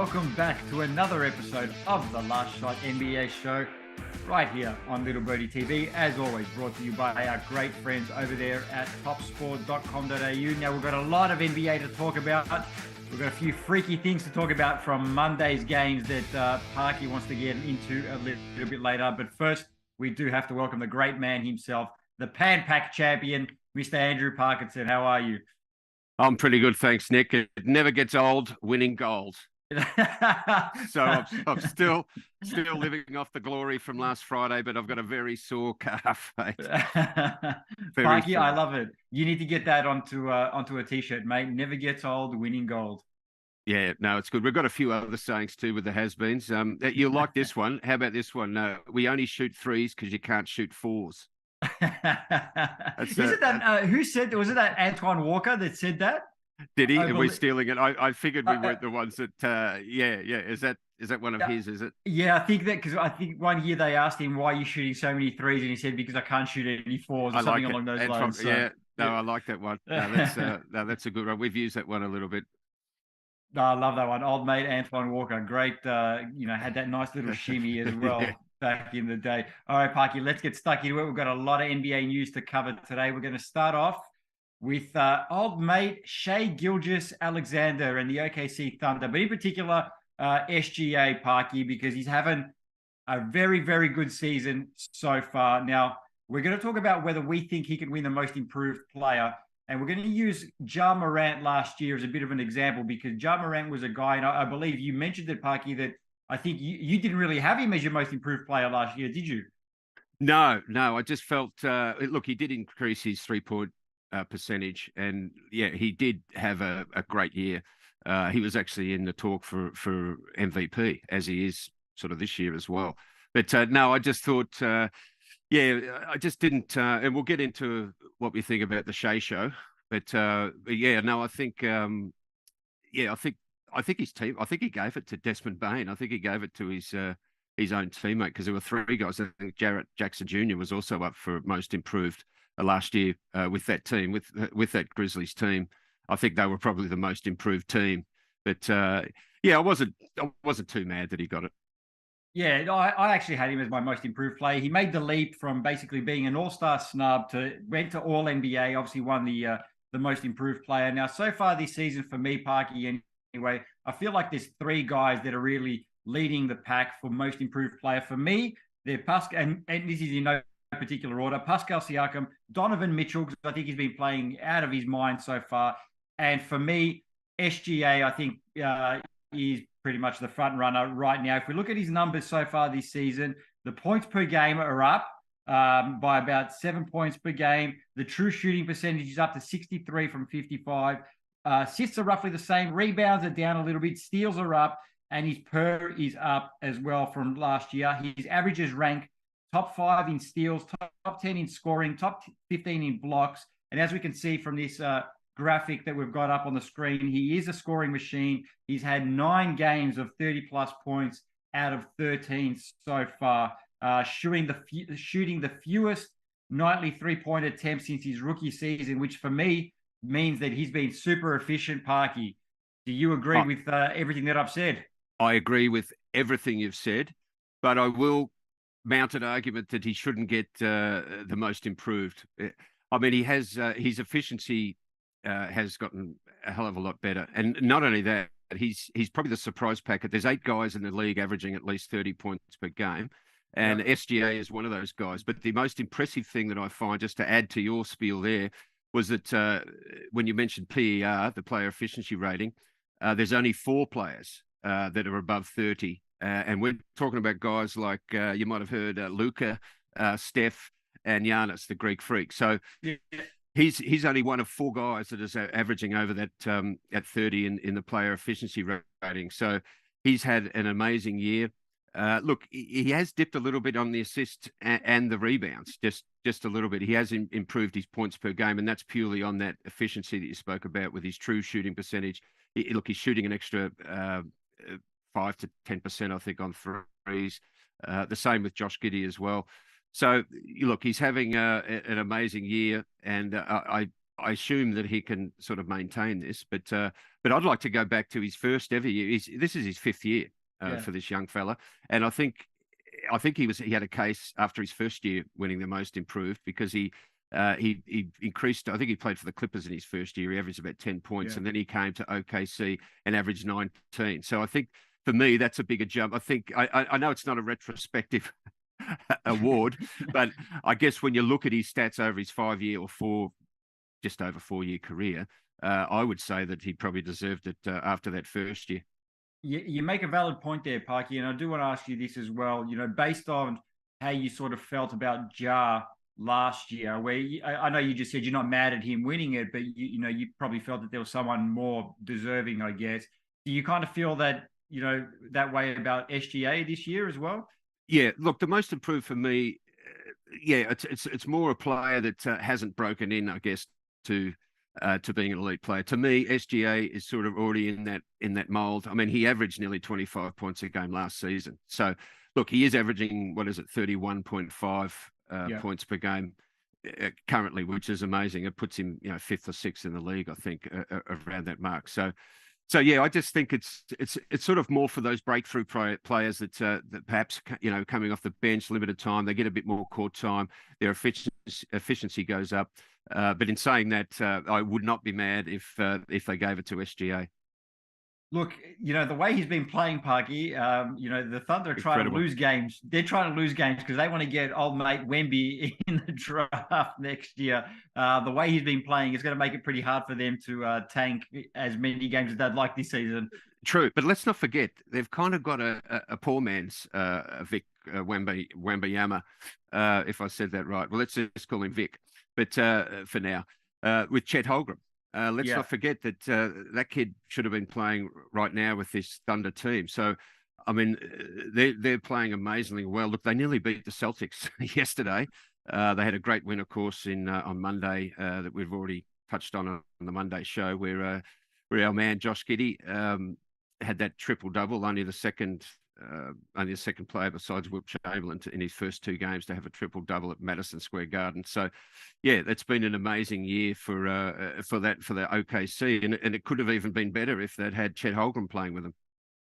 welcome back to another episode of the Last Shot NBA show right here on Little Birdie TV. As always, brought to you by our great friends over there at topsport.com.au. Now, we've got a lot of NBA to talk about. We've got a few freaky things to talk about from Monday's games that Parky wants to get into a little bit later. But first, we do have to welcome the great man himself, the Pan Pac champion, Mr. Andrew Parkinson. How are you? I'm pretty good, thanks, Nick. It never gets old winning gold. So I'm still living off the glory from last Friday, but I've got a very sore calf, mate. Parky, I love it. You need to get that onto a t-shirt, mate. Never gets old winning gold. Yeah, no, it's good. We've got a few other sayings too with the has-beens. You'll like this one. How about this one? We only shoot threes because you can't shoot fours. Is it that who said? Was it that Antoine Walker that said that? Did he? Are we stealing it? I figured we weren't the ones that. Yeah. Is that one of his? Is it? Yeah, I think that because I think one year they asked him why are you shooting so many threes, and he said because I can't shoot any fours or something along those lines. I like that one. That's a good one. We've used that one a little bit. No, I love that one. Old mate Antoine Walker, great. Had that nice little shimmy as well. Yeah. Back in the day. All right, Parky, let's get stuck into it. We've got a lot of NBA news to cover today. We're going to start off with old mate Shai Gilgeous-Alexander and the OKC Thunder, but in particular SGA, Parky, because he's having a very, very good season so far. Now, we're going to talk about whether we think he can win the most improved player, and we're going to use Ja Morant last year as a bit of an example because Ja Morant was a guy, and I believe you mentioned it, Parky, that I think you didn't really have him as your most improved player last year, did you? No. I just felt, look, he did increase his three-point percentage. And, yeah, he did have a great year. He was actually in the talk for MVP, as he is sort of this year as well. But, no, I just thought, I just didn't. And we'll get into what we think about the Shai show. But yeah, no, I think, I think his team. I think he gave it to Desmond Bane. I think he gave it to his own teammate because there were three guys. I think Jarrett Jackson Jr. was also up for most improved last year with that team, with that Grizzlies team. I think they were probably the most improved team. But I wasn't too mad that he got it. Yeah, I actually had him as my most improved player. He made the leap from basically being an all-star snub went to All NBA. Obviously, won the most improved player. Now, so far this season for me, Parky, anyway, I feel like there's three guys that are really leading the pack for most improved player. For me, they're Pascal, and this is in no particular order, Pascal Siakam, Donovan Mitchell, because I think he's been playing out of his mind so far. And for me, SGA, I think is pretty much the front runner right now. If we look at his numbers so far this season, the points per game are up by about 7 points per game. The true shooting percentage is up to 63 from 55. Assists are roughly the same. Rebounds are down a little bit. Steals are up. And his per is up as well from last year. His averages rank top 5 in steals, top 10 in scoring, top 15 in blocks. And as we can see from this graphic that we've got up on the screen, he is a scoring machine. He's had 9 games of 30-plus points out of 13 so far, shooting the fewest nightly three-point attempts since his rookie season, which for me means that he's been super efficient, Parky. Do you agree with everything that I've said? I agree with everything you've said, but I will mount an argument that he shouldn't get the most improved. I mean, he has his efficiency has gotten a hell of a lot better, and not only that, he's probably the surprise packet. There's 8 guys in the league averaging at least 30 points per game, and SGA is one of those guys. But the most impressive thing that I find, just to add to your spiel there, was that when you mentioned PER, the player efficiency rating, there's only 4 players that are above 30. And we're talking about guys like you might have heard Luka, Steph, and Giannis, the Greek freak. So he's only one of 4 guys that is averaging over that at 30 in the player efficiency rating. So he's had an amazing year. Look, he has dipped a little bit on the assists and the rebounds, just a little bit. He has improved his points per game, and that's purely on that efficiency that you spoke about with his true shooting percentage. Look, he's shooting an extra 5 to 10%, I think, on threes. The same with Josh Giddey as well. So, look, he's having an amazing year, and I assume that he can sort of maintain this, but I'd like to go back to his first ever year. This is his 5th year for this young fella, and I think he had a case after his first year winning the most improved because he increased. I think he played for the Clippers in his first year. He averaged about 10 points, and then he came to OKC and averaged 19. So I think for me that's a bigger jump. I think I know it's not a retrospective award, but I guess when you look at his stats over his 5-year or just over 4-year career, I would say that he probably deserved it after that first year. You make a valid point there, Parky, and I do want to ask you this as well. Based on how you sort of felt about Ja last year, where I know you just said you're not mad at him winning it, but you probably felt that there was someone more deserving, I guess. Do you kind of feel that that way about SGA this year as well? Yeah, look, the most improved for me, it's more a player that hasn't broken in, I guess, to being an elite player. To me, SGA is sort of already in that mold. I mean, he averaged nearly 25 points a game last season. So, look, he is averaging 31.5 points per game currently, which is amazing. It puts him 5th or 6th in the league, I think, around that mark. So yeah, I just think it's sort of more for those breakthrough players that perhaps coming off the bench, limited time, they get a bit more court time, their efficiency goes up. But in saying that, I would not be mad if they gave it to SGA. Look, the way he's been playing, Parky, the Thunder are trying to lose games. They're trying to lose games because they want to get old mate Wemby in the draft next year. The way he's been playing is going to make it pretty hard for them to tank as many games as they'd like this season. True, but let's not forget, they've kind of got a poor man's Vic Wembanyama, if I said that right. Well, let's just call him Vic, but for now, with Chet Holmgren. Let's not forget that that kid should have been playing right now with this Thunder team. So, I mean, they're playing amazingly well. Look, they nearly beat the Celtics yesterday. They had a great win, of course, on Monday that we've already touched on the Monday show, where our man Josh Giddey had that triple-double, only the second player besides Wilt Chamberlain in his first 2 games to have a triple-double at Madison Square Garden. So, yeah, that's been an amazing year for the OKC, and it could have even been better if they'd had Chet Holmgren playing with them.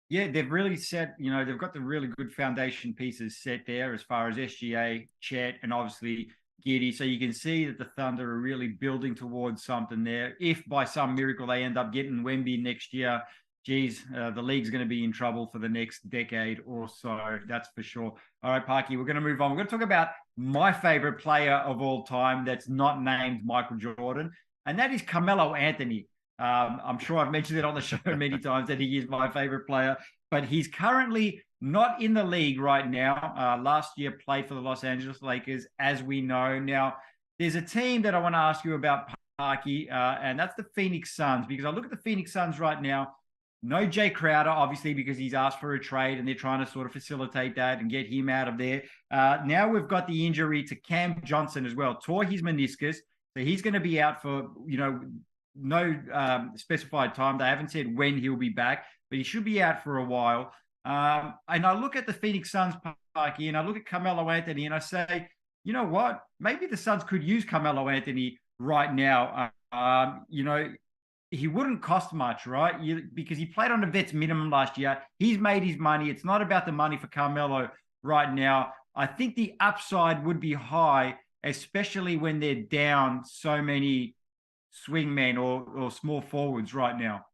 Yeah, they've really set, they've got the really good foundation pieces set there as far as SGA, Chet, and obviously Giddey. So you can see that the Thunder are really building towards something there. If by some miracle they end up getting Wemby next year, geez, the league's going to be in trouble for the next decade or so. That's for sure. All right, Parky, we're going to move on. We're going to talk about my favorite player of all time that's not named Michael Jordan, and that is Carmelo Anthony. I'm sure I've mentioned it on the show many times that he is my favorite player, but he's currently not in the league right now. Last year played for the Los Angeles Lakers, as we know. Now, there's a team that I want to ask you about, Parky, and that's the Phoenix Suns, because I look at the Phoenix Suns right now. No Jay Crowder, obviously, because he's asked for a trade and they're trying to sort of facilitate that and get him out of there. Now we've got the injury to Cam Johnson as well. Tore his meniscus. So he's going to be out for, no specified time. They haven't said when he'll be back, but he should be out for a while. And I look at the Phoenix Suns, Parky, and I look at Carmelo Anthony and I say, you know what? Maybe the Suns could use Carmelo Anthony right now. He wouldn't cost much, right? Because he played on a vet's minimum last year. He's made his money. It's not about the money for Carmelo right now. I think the upside would be high, especially when they're down so many swingmen or small forwards right now.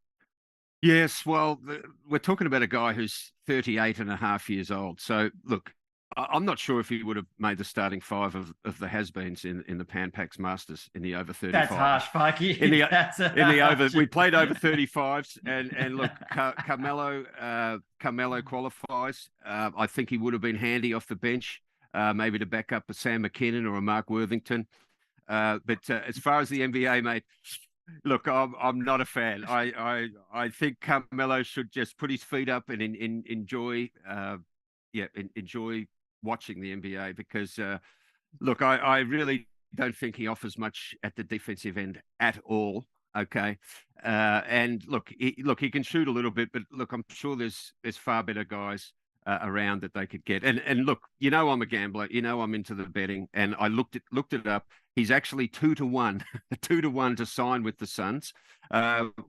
Yes, well, we're talking about a guy who's 38 and a half years old. So, look, I'm not sure if he would have made the starting 5 of the has-beens in the Pan Pacs Masters in the over 35. That's harsh, Parky. We played over 35s, and look, Carmelo qualifies. I think he would have been handy off the bench, maybe to back up a Sam McKinnon or a Mark Worthington. But as far as the NBA, mate, look, I'm not a fan. I think Carmelo should just put his feet up and enjoy watching the NBA because, look, I really don't think he offers much at the defensive end at all. Okay, and look, he can shoot a little bit, but look, I'm sure there's far better guys around that they could get. And look, you know, I'm a gambler. You know, I'm into the betting, and I looked it up. He's actually 2-1, 2-1 to sign with the Suns.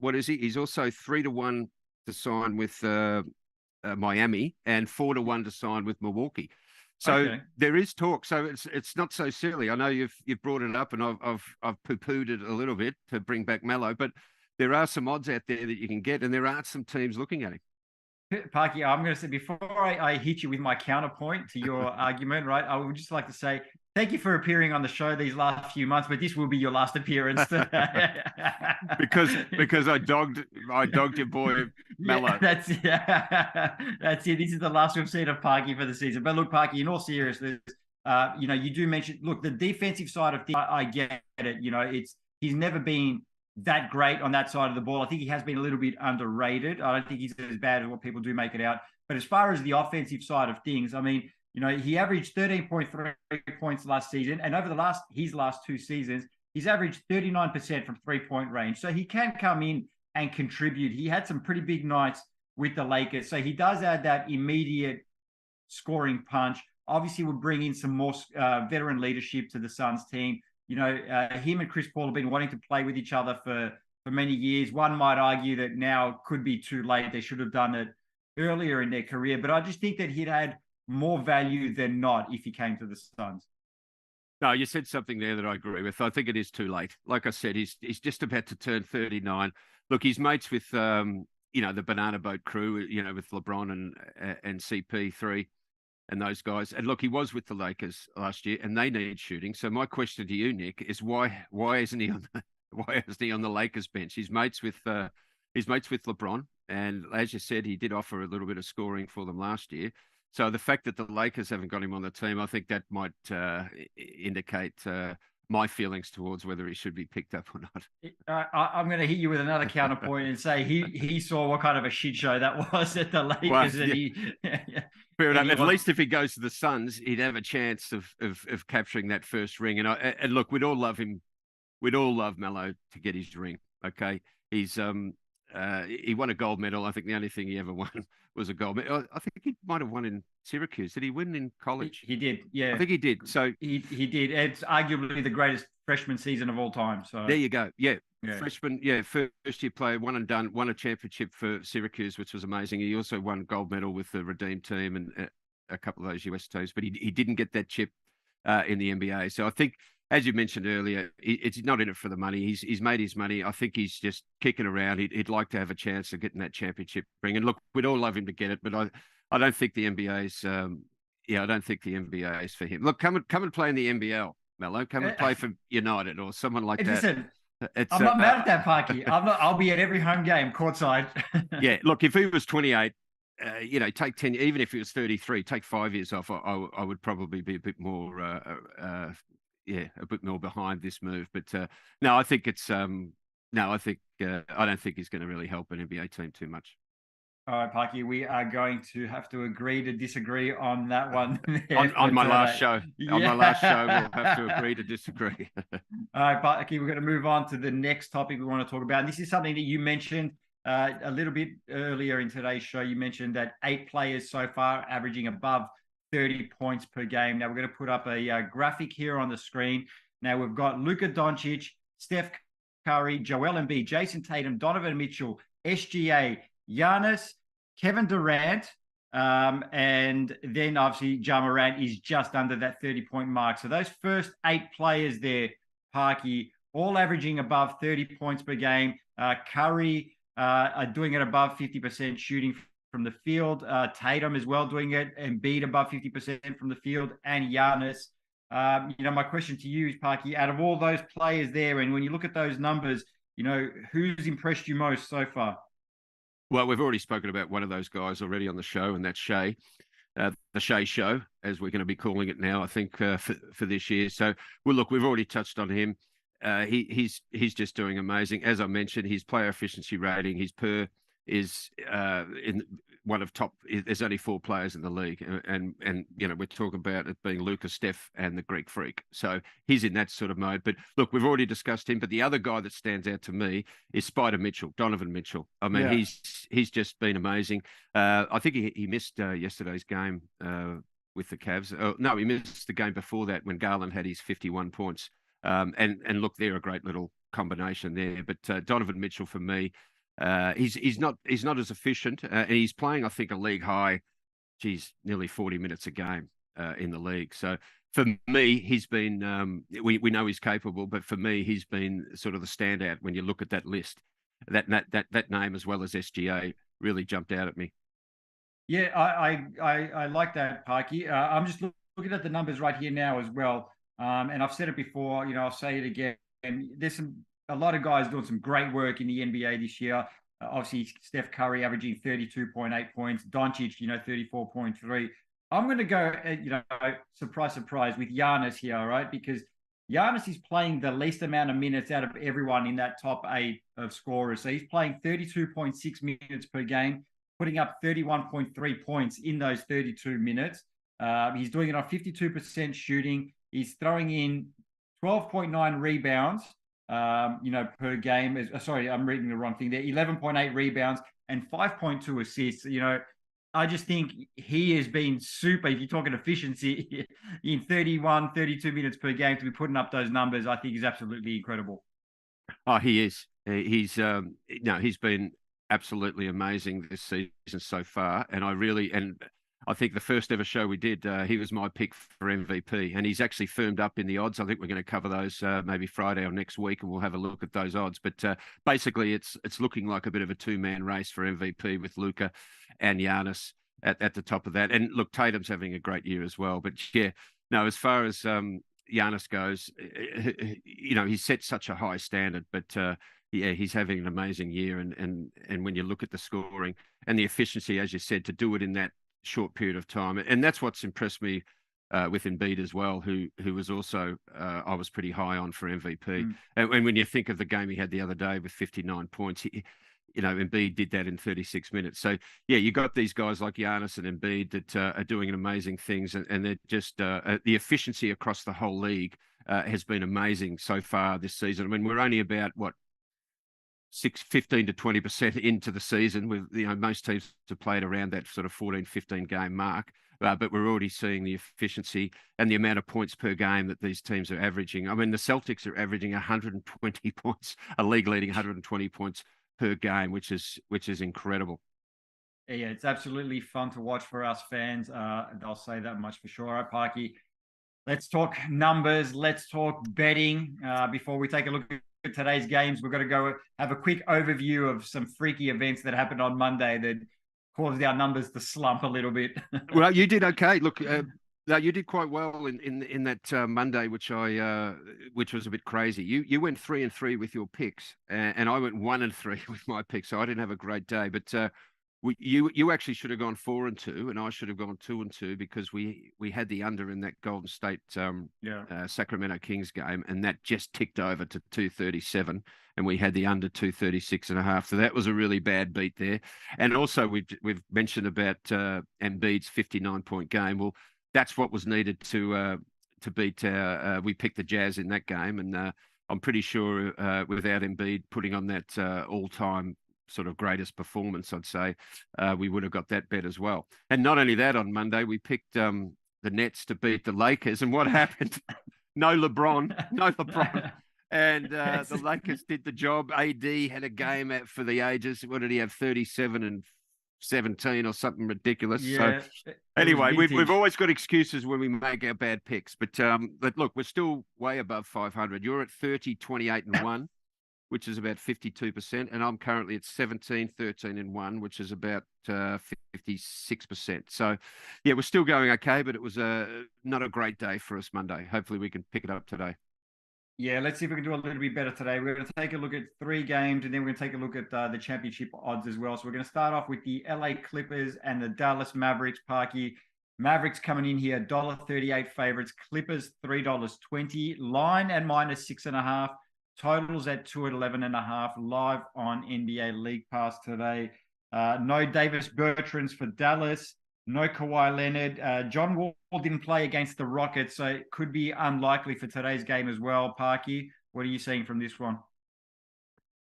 What is he? He's also 3-1 to sign with Miami, and 4-1 to sign with Milwaukee. So there is talk. So it's not so silly. I know you've brought it up, and I've poo-pooed it a little bit to bring back Melo, but there are some odds out there that you can get, and there are some teams looking at him. Parky, I'm going to say, before I hit you with my counterpoint to your argument, right, I would just like to say thank you for appearing on the show these last few months, but this will be your last appearance. because I dogged your boy Melo. That's it. This is the last we've seen of Parky for the season. But look, Parky, in all seriousness, you know, you do mention, look, the defensive side of things, I get it. You know, he's never been that great on that side of the ball. I think he has been a little bit underrated. I don't think he's as bad as what people do make it out. But as far as the offensive side of things, I mean, you know, he averaged 13.3 points last season, and over his last 2 seasons, he's averaged 39% from 3-point range. So he can come in and contribute. He had some pretty big nights with the Lakers. So he does add that immediate scoring punch. Obviously, would bring in some more veteran leadership to the Suns team. You know, him and Chris Paul have been wanting to play with each other for many years. One might argue that now could be too late. They should have done it earlier in their career. But I just think that he'd had more value than not if he came to the Suns. No, you said something there that I agree with. I think it is too late. Like I said, he's just about to turn 39. Look, he's mates with you know, the Banana Boat crew, you know, with LeBron and CP3 and those guys. And look, he was with the Lakers last year, and they need shooting. So my question to you, Nick, is why isn't he on the Lakers bench? He's mates with LeBron, and as you said, he did offer a little bit of scoring for them last year. So the fact that the Lakers haven't got him on the team, I think that might indicate my feelings towards whether he should be picked up or not. I'm going to hit you with another counterpoint and say he saw what kind of a shit show that was at the Lakers. Well, and fair enough. At least if he goes to the Suns, he'd have a chance of capturing that first ring. And look, we'd all love him. We'd all love Melo to get his ring. Okay, he's he won a gold medal. I think the only thing he ever won was a gold medal. I think he might have won in Syracuse. Did he win in college? He did. Yeah, I think he did. So he did. It's arguably the greatest freshman season of all time. So there you go. Yeah. Freshman, first year player, one and done, won a championship for Syracuse, which was amazing. He also won gold medal with the Redeem team and a couple of those US teams, but he didn't get that chip in the NBA. So I think, as you mentioned earlier, it's not in it for the money. He's made his money. I think he's just kicking around. He'd like to have a chance of getting that championship ring. And look, we'd all love him to get it, but I don't think the NBA's I don't think the NBA is for him. Look, come and play in the NBL, Melo. Come and play for United or someone like that. Listen, I'm not mad at that, Parky. I'll be at every home game courtside. Yeah, look, if he was 28, take 10. Even if he was 33, take 5 years off. I would probably be a bit more, a bit more behind this move. But no, I think it's I don't think he's going to really help an NBA team too much. All right, Parky, we are going to have to agree to disagree on that one. on my last show. Yeah. On my last show, we'll have to agree to disagree. All right, Parky, we're going to move on to the next topic we want to talk about. And this is something that you mentioned a little bit earlier in today's show. You mentioned that 8 players so far averaging above 30 points per game. Now, we're going to put up a graphic here on the screen. Now, we've got Luka Doncic, Steph Curry, Joel Embiid, Jason Tatum, Donovan Mitchell, SGA, Giannis, Kevin Durant, and then obviously Ja Morant is just under that 30-point mark. So those first 8 players there, Parky, all averaging above 30 points per game. Curry are doing it above 50% shooting from the field. Tatum as well doing it, and Embiid above 50% from the field, and Giannis. My question to you is, Parky, out of all those players there, and when you look at those numbers, who's impressed you most so far? Well, we've already spoken about one of those guys already on the show, and that's Shea, the Shea Show, as we're going to be calling it now, I think, for this year. So, well, look, we've already touched on him. He's just doing amazing. As I mentioned, his player efficiency rating, his per is one of top. There's only 4 players in the league, and we're talking about it being Luka, Steph, and the Greek Freak. So he's in that sort of mode. But look, we've already discussed him. But the other guy that stands out to me is Spider Mitchell, Donovan Mitchell. I mean, he's just been amazing. I think he missed yesterday's game with the Cavs. No, he missed the game before that when Garland had his 51 points. And look, they're a great little combination there. But Donovan Mitchell for me. He's not as efficient, and he's playing, I think, a league high, nearly 40 minutes a game in the league. So for me, he's been. We know he's capable, but for me, he's been sort of the standout when you look at that list. That name as well as SGA really jumped out at me. Yeah, I like that, Parky. I'm just looking at the numbers right here now as well, and I've said it before. I'll say it again. And there's a lot of guys doing some great work in the NBA this year. Obviously, Steph Curry averaging 32.8 points. Doncic, 34.3. I'm going to go, surprise, surprise, with Giannis here, all right? Because Giannis is playing the least amount of minutes out of everyone in that top 8 of scorers. So he's playing 32.6 minutes per game, putting up 31.3 points in those 32 minutes. He's doing it on 52% shooting. He's throwing in 12.9 rebounds. Per game. Sorry, I'm reading the wrong thing there. 11.8 rebounds and 5.2 assists. I just think he has been super. If you're talking efficiency in 31, 32 minutes per game to be putting up those numbers, I think is absolutely incredible. Oh, he is. He's been absolutely amazing this season so far. And I think the first ever show we did, he was my pick for MVP, and he's actually firmed up in the odds. I think we're going to cover those maybe Friday or next week, and we'll have a look at those odds. But basically, it's looking like a bit of a 2-man race for MVP with Luka and Giannis at the top of that. And look, Tatum's having a great year as well. But yeah, no, as far as Giannis goes, he's set such a high standard, but yeah, he's having an amazing year. And when you look at the scoring and the efficiency, as you said, to do it in that short period of time. And that's what's impressed me with Embiid as well, who was also, I was pretty high on for MVP. And when you think of the game he had the other day with 59 points, Embiid did that in 36 minutes. So, yeah, you got these guys like Giannis and Embiid that are doing amazing things. And they're just, the efficiency across the whole league has been amazing so far this season. I mean, we're only about, 15 to 20% into the season. With most teams have played around that sort of 14, 15 game mark, but we're already seeing the efficiency and the amount of points per game that these teams are averaging. I mean, the Celtics are averaging 120 points, a league leading 120 points per game, which is incredible. Yeah, it's absolutely fun to watch for us fans. I'll say that much for sure. All right, Parky, let's talk numbers. Let's talk betting. Before we take a look at today's games, we're going to go have a quick overview of some freaky events that happened on Monday that caused our numbers to slump a little bit. Well, you did okay. Look, you did quite well in that Monday, which was a bit crazy. You went 3-3 with your picks, and I went 1-3 with my picks, so I didn't have a great day. But you actually should have gone 4-2, and I should have gone 2-2 because we had the under in that Golden State Sacramento Kings game, and that just ticked over to 237, and we had the under 236.5. So that was a really bad beat there. And also we've mentioned about Embiid's 59-point game. Well, that's what was needed to beat. We picked the Jazz in that game, and I'm pretty sure without Embiid putting on that all-time sort of greatest performance, I'd say, we would have got that bet as well. And not only that, on Monday, we picked the Nets to beat the Lakers. And what happened? No LeBron. And the Lakers did the job. AD had a game out for the ages. What did he have? 37 and 17 or something ridiculous. Yeah, so anyway, we've always got excuses when we make our bad picks. But look, we're still way above 500. You're at 30, 28 and 1. Which is about 52%, and I'm currently at 17, 13 and 1, which is about 56%. So, yeah, we're still going okay, but it was not a great day for us Monday. Hopefully we can pick it up today. Yeah, let's see if we can do a little bit better today. We're going to take a look at 3 games, and then we're going to take a look at the championship odds as well. So we're going to start off with the LA Clippers and the Dallas Mavericks, Parky. Mavericks coming in here, $1.38 favorites. Clippers, $3.20. Line at -6.5. Totals at 2 at 11.5, live on NBA League Pass today. No Davis Bertrands for Dallas. No Kawhi Leonard. John Wall didn't play against the Rockets, so it could be unlikely for today's game as well. Parky, what are you seeing from this one?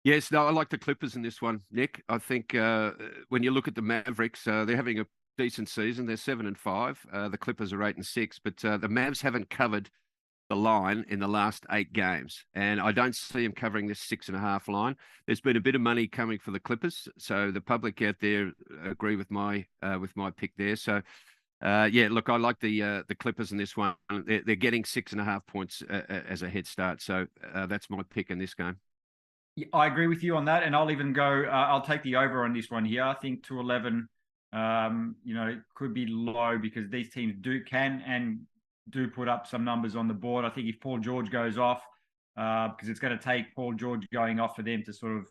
Yes, no, I like the Clippers in this one, Nick. I think when you look at the Mavericks, they're having a decent season. They're 7-5. The Clippers are 8-6, but the Mavs haven't covered the line in the last 8 games, and I don't see them covering this 6.5 line. There's been a bit of money coming for the Clippers, so the public out there agree with my pick there. So. Yeah, look, I like the Clippers in this one. They're getting 6.5 points as a head start, so that's my pick in this game. I agree with you on that, and I'll even go. I'll take the over on this one here. I think 211, could be low because these teams do put up some numbers on the board. I think if Paul George goes off, because it's going to take Paul George going off for them to sort of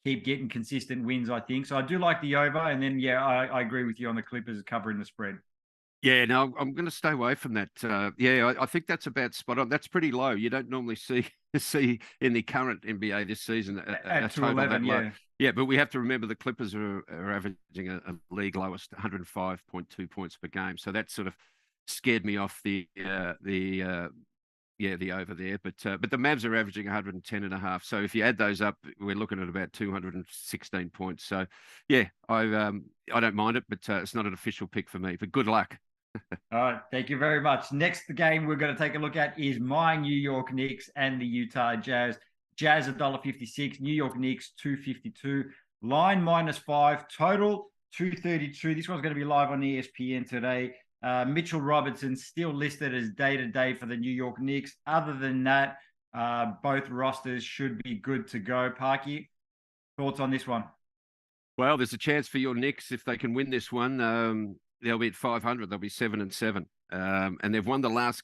keep getting consistent wins. I think so. I do like the over, and then I agree with you on the Clippers covering the spread. Yeah, no, I'm going to stay away from that. I think that's about spot on. That's pretty low. You don't normally see in the current NBA this season a total that low. Yeah, but we have to remember the Clippers are averaging a league lowest 105.2 points per game. So that sort of scared me off the over there. But the Mavs are averaging 110.5. So if you add those up, we're looking at about 216 points. So yeah, I don't mind it, but it's not an official pick for me. But good luck. All right, thank you very much. Next game we're going to take a look at is my New York Knicks and the Utah Jazz. Jazz $1.56, New York Knicks 2.52, line -5, total 232. This one's going to be live on ESPN today. Mitchell Robertson still listed as day-to-day for the New York Knicks. Other than that, both rosters should be good to go. Parky, thoughts on this one? Well, there's a chance for your Knicks if they can win this one. They'll be at 500. They'll be 7-7, and they've won the last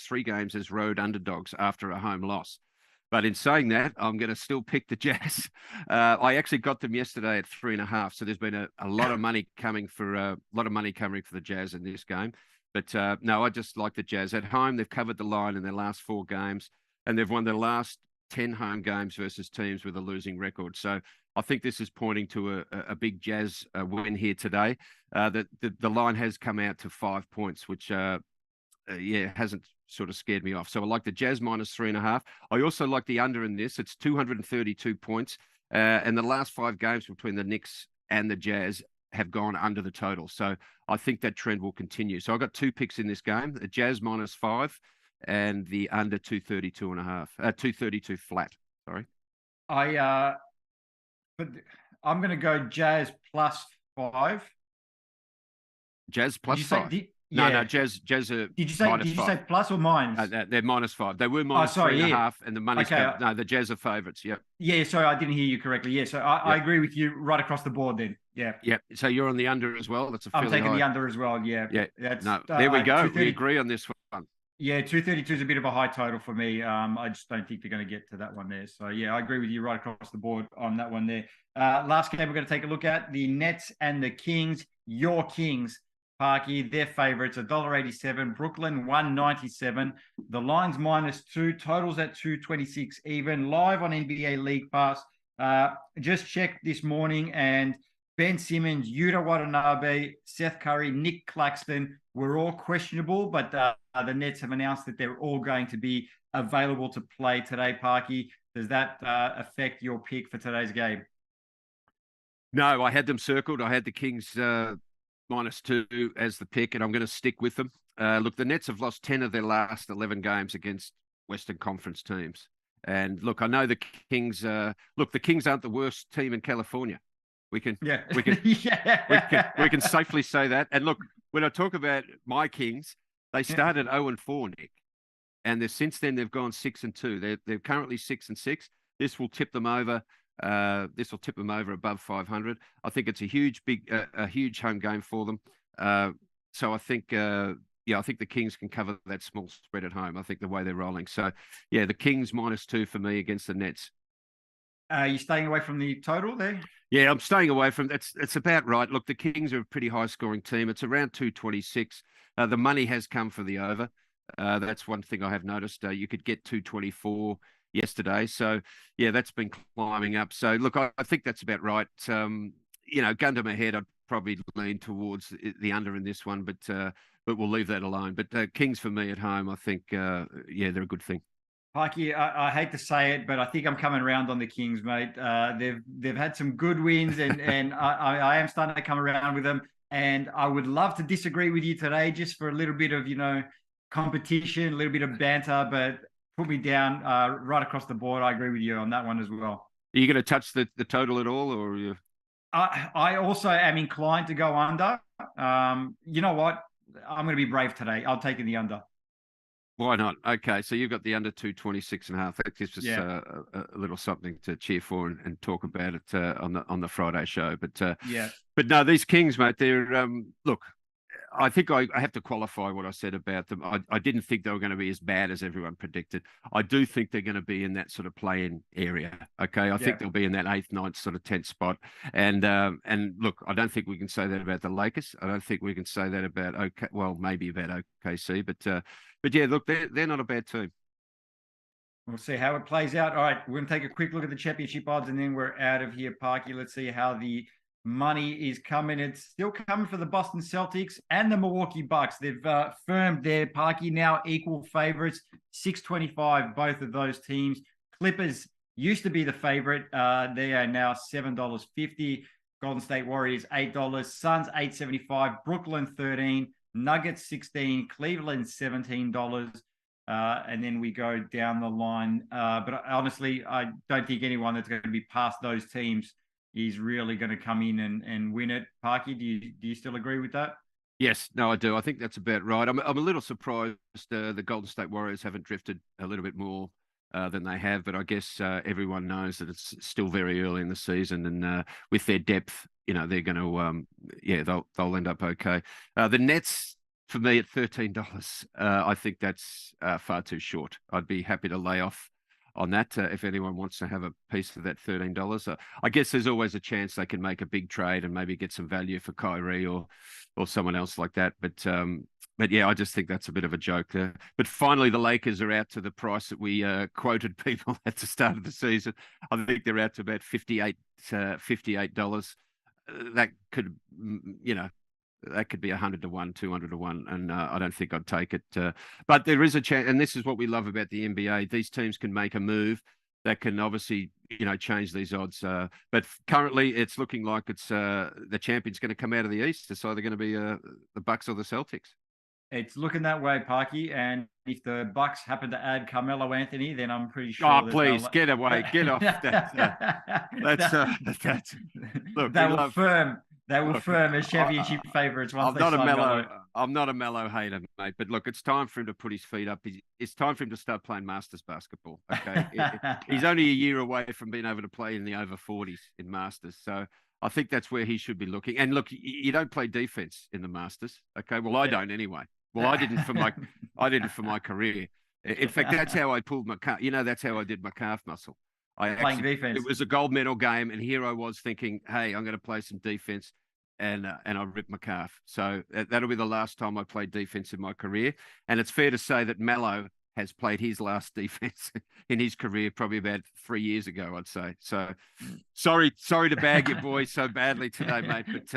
3 games as road underdogs after a home loss. But in saying that, I'm going to still pick the Jazz. I actually got them yesterday at 3.5. So there's been a lot of money coming for the Jazz in this game. But no, I just like the Jazz at home. They've covered the line in their last 4 games, and they've won their last 10 home games versus teams with a losing record. So I think this is pointing to a big Jazz win here today. The line has come out to 5 points, which hasn't sort of scared me off. So I like the Jazz -3.5. I also like the under in this. It's 232 points. And the last 5 games between the Knicks and the Jazz have gone under the total. So I think that trend will continue. So I've got 2 picks in this game, the Jazz -5 and the under 232.5, 232 flat. Sorry. But I'm going to go Jazz +5. Jazz +5. Yeah. No, Jazz are Did you say plus or minus? They're -5. They were -3.5, and the money's no, the Jazz are favourites. Yep. Yeah, sorry, I didn't hear you correctly. Yeah, so I agree with you right across the board then. Yeah. Yep. So you're on the under as well. That's I'm taking the under as well. Yeah. Yeah. No, there we go. We agree on this one. Yeah, 232 is a bit of a high total for me. I just don't think they're going to get to that one there. So yeah, I agree with you right across the board on that one there. Last game we're going to take a look at the Nets and the Kings. Your Kings. Parky, their favourites, $1.87. Brooklyn, 197. The line's -2. Totals at 226 even. Live on NBA League Pass. Just checked this morning, and Ben Simmons, Yuta Watanabe, Seth Curry, Nick Claxton were all questionable, but the Nets have announced that they're all going to be available to play today. Parky, does that affect your pick for today's game? No, I had them circled. I had the Kings -2 as the pick, and I'm going to stick with them. Look, the Nets have lost 10 of their last 11 games against Western Conference teams. And look, I know the Kings. The Kings aren't the worst team in California. We can safely say that. And look, when I talk about my Kings, they started 0-4, Nick, and since then they've gone 6-2. They're currently 6-6. This will tip them over. This will tip them over above 500. I think it's a huge home game for them. So I think, I think the Kings can cover that small spread at home. I think the way they're rolling. So yeah, the Kings -2 for me against the Nets. Are you staying away from the total there? Yeah, I'm staying away from that. It's about right. Look, the Kings are a pretty high scoring team. It's around 226. The money has come for the over. That's one thing I have noticed. You could get 224 yesterday. So yeah, that's been climbing up. So look, I think that's about right. gun to my head, I'd probably lean towards the under in this one, but we'll leave that alone. But Kings for me at home, I think, they're a good thing. Pikey, I hate to say it, but I think I'm coming around on the Kings, mate. They've had some good wins, and I am starting to come around with them. And I would love to disagree with you today, just for a little bit of competition, a little bit of banter. But put me down right across the board. I agree with you on that one as well. Are you going to touch the total at all, or are you? I also am inclined to go under. You know what? I'm going to be brave today. I'll take in the under. Why not? Okay, so you've got the under 226.5. That gives us a little something to cheer for and talk about it on the Friday show. But no, these Kings, mate, they're look. I think I have to qualify what I said about them. I didn't think they were going to be as bad as everyone predicted. I do think they're going to be in that sort of play-in area. Okay, I think they'll be in that 8th, 9th, sort of 10th spot. And look, I don't think we can say that about the Lakers. I don't think we can say that about maybe about OKC. But yeah, look, they're not a bad team. We'll see how it plays out. All right, we're going to take a quick look at the championship odds, and then we're out of here, Parky. Let's see how the money is coming. It's still coming for the Boston Celtics and the Milwaukee Bucks. They've firmed their Parky, now equal favorites, 625, both of those teams. Clippers used to be the favorite. They are now $7.50. Golden State Warriors, $8. Suns, $8.75. Brooklyn, $13. Nuggets, $16. Cleveland, $17. And then we go down the line. But honestly, I don't think anyone that's going to be past those teams is really going to come in and win it. Parky, do you still agree with that? Yes, no, I do. I think that's about right. I'm a little surprised the Golden State Warriors haven't drifted a little bit more than they have, but I guess everyone knows that it's still very early in the season, and with their depth, they're going to, they'll end up okay. The Nets, for me, at $13, I think that's far too short. I'd be happy to lay off on that if anyone wants to have a piece of that $13. I guess there's always a chance they can make a big trade and maybe get some value for Kyrie or someone else like that. But yeah, I just think that's a bit of a joke there. But finally, the Lakers are out to the price that we quoted people at the start of the season. I think they're out to about $58. That could, that could be 100 to 1, 200 to 1, and I don't think I'd take it. But there is a chance, and this is what we love about the NBA. These teams can make a move that can obviously, change these odds. But currently, it's looking like it's the champion's going to come out of the East. It's either going to be the Bucks or the Celtics. It's looking that way, Parky. And if the Bucks happen to add Carmelo Anthony, then I'm pretty sure. Oh, please get away, get off. That's look. They will firm. They will firm as championship favourites. I'm not a Melo hater, mate. But look, it's time for him to put his feet up. It's time for him to start playing Masters basketball. Okay, he's only a year away from being able to play in the over 40s in Masters. So I think that's where he should be looking. And look, you don't play defense in the Masters. Okay, well I don't anyway. Well, I didn't for my career. In fact, that's how I pulled my calf. That's how I did my calf muscle. Playing defense. It was a gold medal game, and here I was thinking, hey, I'm going to play some defense. And I ripped my calf. So that'll be the last time I played defense in my career. And it's fair to say that Melo has played his last defense in his career probably about 3 years ago, I'd say. So sorry to bag your boy so badly today, mate. But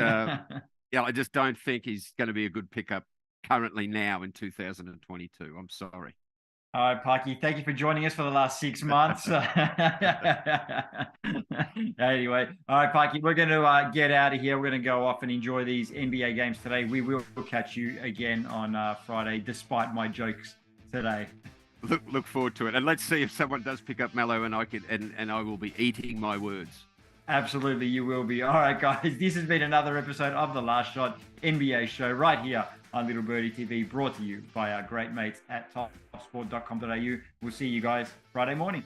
I just don't think he's going to be a good pickup currently now in 2022. I'm sorry. All right, Parky, thank you for joining us for the last 6 months. Anyway, all right, Parky, we're going to get out of here. We're going to go off and enjoy these NBA games today. We will catch you again on Friday, despite my jokes today. Look forward to it. And let's see if someone does pick up Melo and I will be eating my words. Absolutely, you will be. All right, guys, this has been another episode of The Last Shot NBA show right here on Little Birdie TV, brought to you by our great mates at topsport.com.au. We'll see you guys Friday morning.